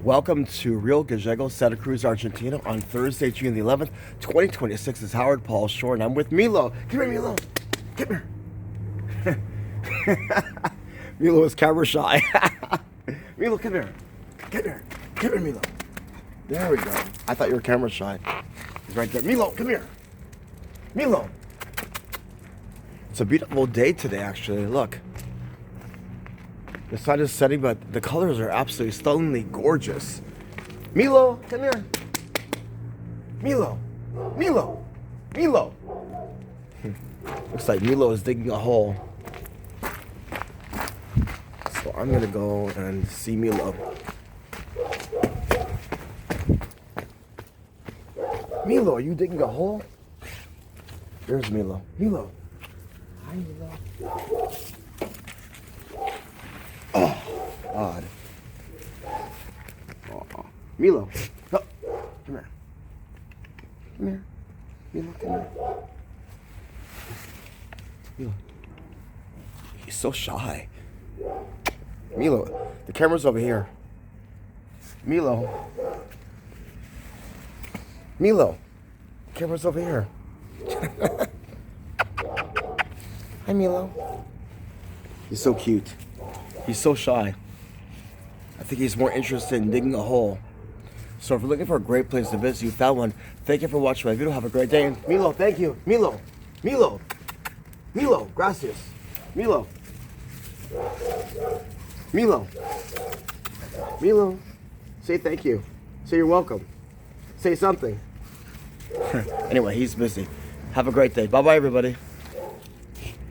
Welcome to Real Gallegos, Santa Cruz, Argentina on Thursday, June the 11th, 2026. This is Howard Paul Shore, and I'm with Milo. Come here, Milo. Come here. Milo is camera shy. Milo, come here. Come here. Come here, Milo. There we go. I thought you were camera shy. He's right there. Milo, come here. Milo. It's a beautiful day today, actually. Look. The sun is setting, but the colors are absolutely stunningly gorgeous. Milo, come here. Milo. Milo. Milo. Looks like Milo is digging a hole. So I'm going to go and see Milo. Milo, are you digging a hole? There's Milo. Milo. Hi, Milo. Oh, God. Oh. Milo. Oh. Come here. Come here. Milo, come here. Milo. He's so shy. Milo, the camera's over here. Milo. Milo. The camera's over here. Hi, Milo. He's so cute. He's so shy. I think he's more interested in digging a hole. So if you're looking for a great place to visit, you found one. Thank you for watching my video. Have a great day. And Milo, thank you. Milo. Milo. Milo. Gracias. Milo. Milo. Milo. Say thank you. Say you're welcome. Say something. Anyway, he's busy. Have a great day. Bye-bye, everybody.